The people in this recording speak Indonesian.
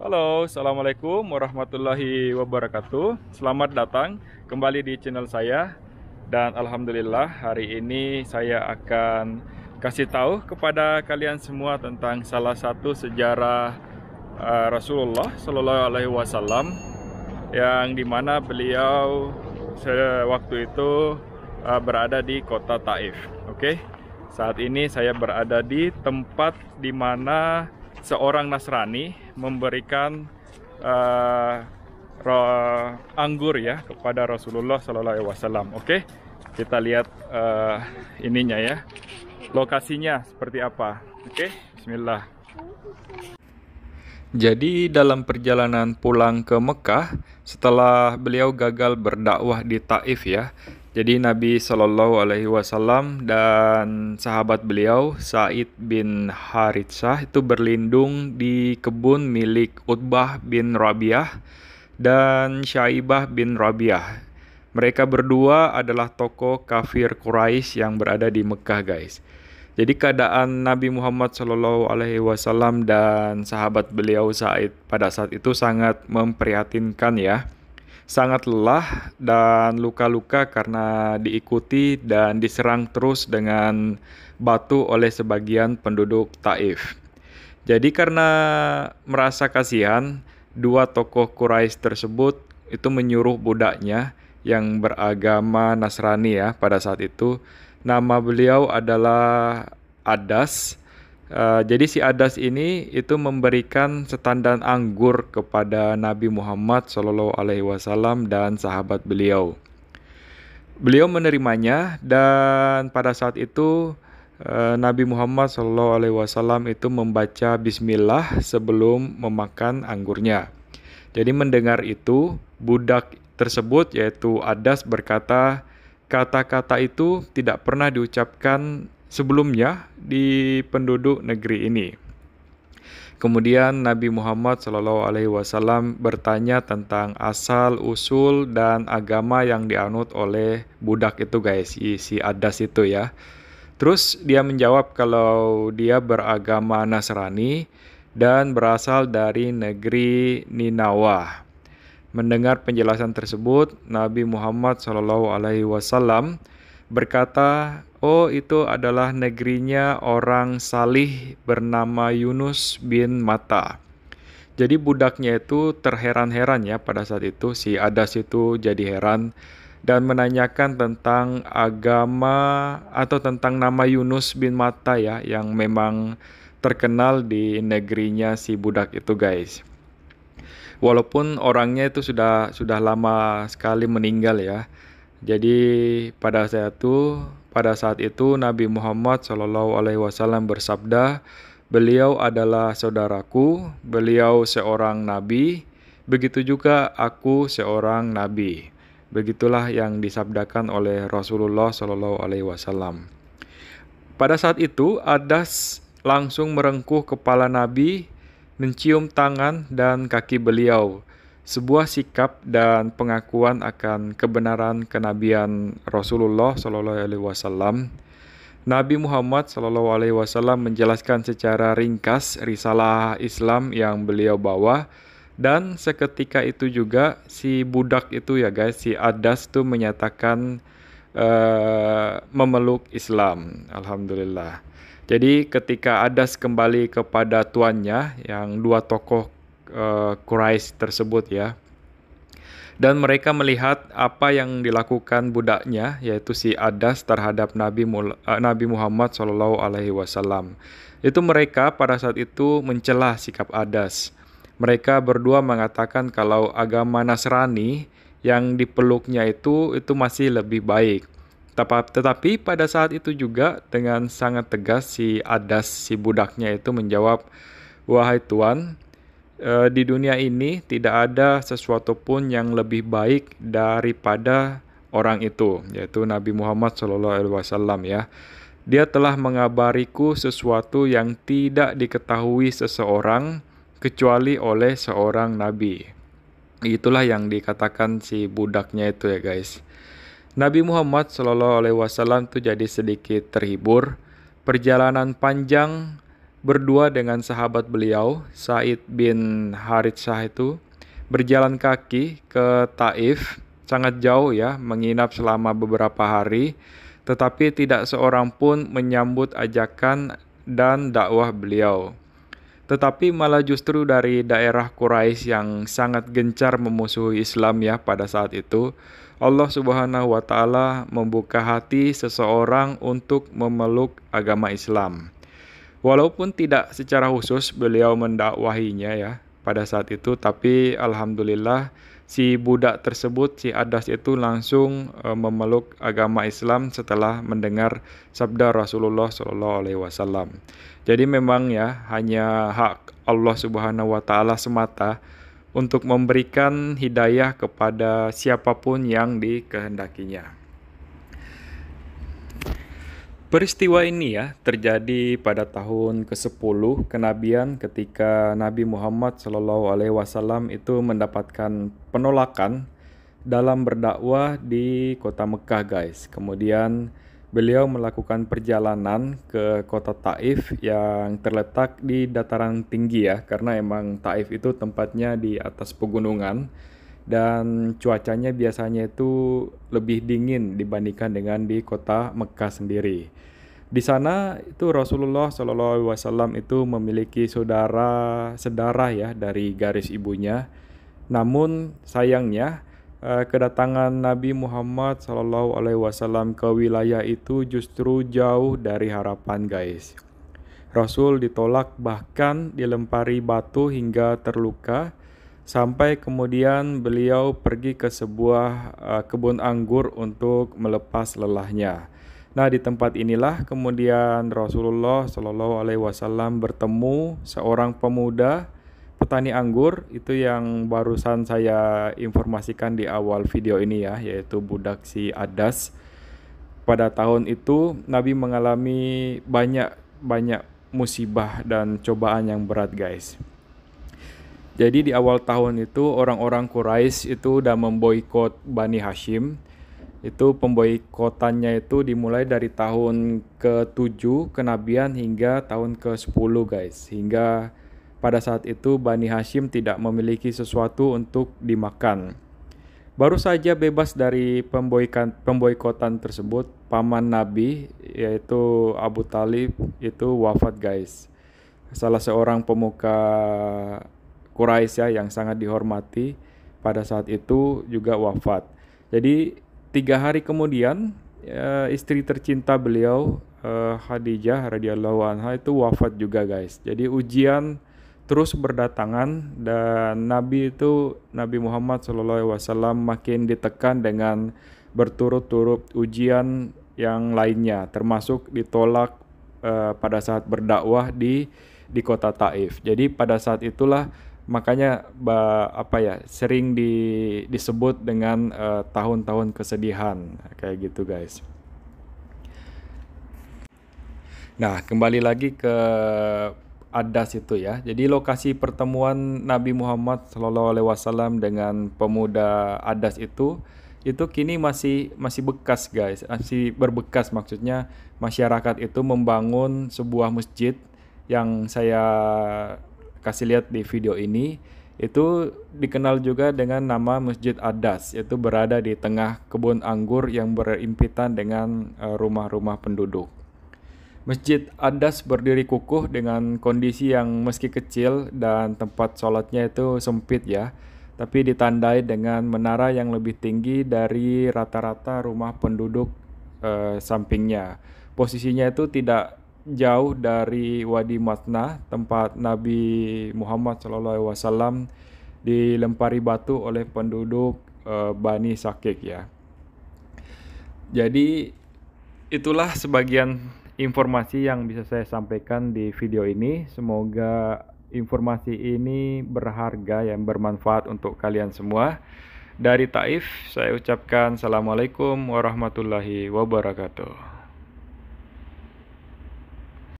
Halo, Assalamualaikum warahmatullahi wabarakatuh. Selamat datang kembali di channel saya. Dan Alhamdulillah hari ini saya akan kasih tahu kepada kalian semua tentang salah satu sejarah Rasulullah Shallallahu Alaihi Wasallam yang dimana beliau waktu itu berada di kota Taif. Oke, saat ini saya berada di tempat di mana seorang Nasrani memberikan uh, anggur ya kepada Rasulullah Sallallahu Alaihi Wasallam. Oke, kita lihat ininya ya, lokasinya seperti apa. Oke, Bismillah. Jadi dalam perjalanan pulang ke Mekah setelah beliau gagal berdakwah di Taif ya. Jadi Nabi Shallallahu Alaihi Wasallam dan sahabat beliau Sa'id bin Haritsah itu berlindung di kebun milik Utbah bin Rabi'ah dan Syaibah bin Rabi'ah. Mereka berdua adalah tokoh kafir Quraisy yang berada di Mekah, guys. Jadi keadaan Nabi Muhammad Shallallahu Alaihi Wasallam dan sahabat beliau Sa'id pada saat itu sangat memprihatinkan ya. Sangat lelah dan luka-luka karena diikuti dan diserang terus dengan batu oleh sebagian penduduk Taif. Jadi karena merasa kasihan, dua tokoh Quraisy tersebut itu menyuruh budaknya yang beragama Nasrani ya pada saat itu. Nama beliau adalah Adas. Jadi si Adas ini itu memberikan setandan anggur kepada Nabi Muhammad Shallallahu Alaihi Wasallam dan sahabat beliau. Beliau menerimanya dan pada saat itu Nabi Muhammad Shallallahu Alaihi Wasallam itu membaca Bismillah sebelum memakan anggurnya. Jadi mendengar itu budak tersebut yaitu Adas berkata, kata-kata itu tidak pernah diucapkan sebelumnya di penduduk negeri ini. Kemudian Nabi Muhammad SAW bertanya tentang asal usul dan agama yang dianut oleh budak itu guys, si Adas itu ya. Terus dia menjawab kalau dia beragama Nasrani dan berasal dari negeri Ninawah. Mendengar penjelasan tersebut, Nabi Muhammad SAW berkata, "Oh, itu adalah negerinya orang salih bernama Yunus bin Matta." Jadi budaknya itu terheran-heran ya pada saat itu, si Adas itu jadi heran dan menanyakan tentang agama atau tentang nama Yunus bin Matta ya yang memang terkenal di negerinya si budak itu guys. Walaupun orangnya itu sudah lama sekali meninggal ya. Jadi pada saat itu Nabi Muhammad SAW bersabda, beliau adalah saudaraku, beliau seorang nabi, begitu juga aku seorang nabi. Begitulah yang disabdakan oleh Rasulullah SAW. Pada saat itu Adas langsung merengkuh kepala Nabi, mencium tangan dan kaki beliau. Sebuah sikap dan pengakuan akan kebenaran kenabian Rasulullah SAW. Nabi Muhammad SAW menjelaskan secara ringkas risalah Islam yang beliau bawa dan seketika itu juga si budak itu ya guys, si Adas tuh menyatakan memeluk Islam. Alhamdulillah. Jadi ketika Adas kembali kepada tuannya yang dua tokoh Quraisy tersebut ya, dan mereka melihat apa yang dilakukan budaknya yaitu si Adas terhadap Nabi Muhammad Shallallahu Alaihi Wasallam. Itu mereka pada saat itu mencela sikap Adas. Mereka berdua mengatakan kalau agama Nasrani yang dipeluknya itu masih lebih baik. Tetapi pada saat itu juga dengan sangat tegas si Adas, si budaknya itu menjawab, "Wahai Tuan, di dunia ini tidak ada sesuatu pun yang lebih baik daripada orang itu," yaitu Nabi Muhammad SAW ya. "Dia telah mengabariku sesuatu yang tidak diketahui seseorang kecuali oleh seorang nabi." Itulah yang dikatakan si budaknya itu ya guys. Nabi Muhammad SAW tuh jadi sedikit terhibur. Perjalanan panjang berdua dengan sahabat beliau, Sa'id bin Haritsah itu, berjalan kaki ke Taif, sangat jauh ya, menginap selama beberapa hari, tetapi tidak seorang pun menyambut ajakan dan dakwah beliau. Tetapi malah justru dari daerah Quraisy yang sangat gencar memusuhi Islam ya pada saat itu, Allah Subhanahu wa taala membuka hati seseorang untuk memeluk agama Islam. Walaupun tidak secara khusus beliau mendakwahinya ya pada saat itu, tapi alhamdulillah si budak tersebut, si Adas itu langsung memeluk agama Islam setelah mendengar sabda Rasulullah SAW. Jadi memang ya hanya hak Allah Subhanahu wa taala semata untuk memberikan hidayah kepada siapapun yang dikehendakinya. Peristiwa ini ya terjadi pada tahun ke-10 kenabian ketika Nabi Muhammad SAW itu mendapatkan penolakan dalam berdakwah di kota Mekah guys. Kemudian beliau melakukan perjalanan ke kota Taif yang terletak di dataran tinggi ya, karena emang Taif itu tempatnya di atas pegunungan dan cuacanya biasanya itu lebih dingin dibandingkan dengan di kota Mekah sendiri. Di sana itu Rasulullah SAW itu memiliki saudara sedarah ya dari garis ibunya. Namun sayangnya kedatangan Nabi Muhammad SAW ke wilayah itu justru jauh dari harapan guys. Rasul ditolak bahkan dilempari batu hingga terluka. Sampai kemudian beliau pergi ke sebuah kebun anggur untuk melepas lelahnya. Nah, di tempat inilah kemudian Rasulullah SAW bertemu seorang pemuda petani anggur, itu yang barusan saya informasikan di awal video ini ya, yaitu budak si Adas. Pada tahun itu Nabi mengalami banyak musibah dan cobaan yang berat guys. Jadi di awal tahun itu orang-orang Quraisy itu udah memboikot Bani Hashim. Itu pemboikotannya itu dimulai dari tahun ke-7 kenabian hingga tahun ke-10 guys. Hingga pada saat itu Bani Hashim tidak memiliki sesuatu untuk dimakan. Baru saja bebas dari pemboikotan tersebut, paman Nabi yaitu Abu Talib itu wafat guys. Salah seorang pemuka Quraisy ya, yang sangat dihormati pada saat itu juga wafat. Jadi 3 hari kemudian istri tercinta beliau Khadijah radhiyallahu anha itu wafat juga guys. Jadi ujian terus berdatangan dan Nabi Muhammad SAW makin ditekan dengan berturut-turut ujian yang lainnya, termasuk ditolak pada saat berdakwah di kota Taif. Jadi pada saat itulah makanya sering disebut dengan tahun-tahun kesedihan kayak gitu guys. Nah, kembali lagi ke Adas itu ya. Jadi lokasi pertemuan Nabi Muhammad SAW dengan pemuda Adas itu kini masih bekas guys, masih berbekas, maksudnya masyarakat itu membangun sebuah masjid yang saya kasih lihat di video ini. Itu dikenal juga dengan nama Masjid Adas, yaitu berada di tengah kebun anggur yang berimpitan dengan rumah-rumah penduduk. Masjid Adas berdiri kukuh dengan kondisi yang meski kecil dan tempat sholatnya itu sempit ya, tapi ditandai dengan menara yang lebih tinggi dari rata-rata rumah penduduk sampingnya. Posisinya itu tidak jauh dari Wadi Matnah, tempat Nabi Muhammad SAW dilempari batu oleh penduduk Bani Sakik ya. Jadi itulah sebagian informasi yang bisa saya sampaikan di video ini. Semoga informasi ini berharga yang bermanfaat untuk kalian semua. Dari Taif saya ucapkan Assalamualaikum warahmatullahi wabarakatuh.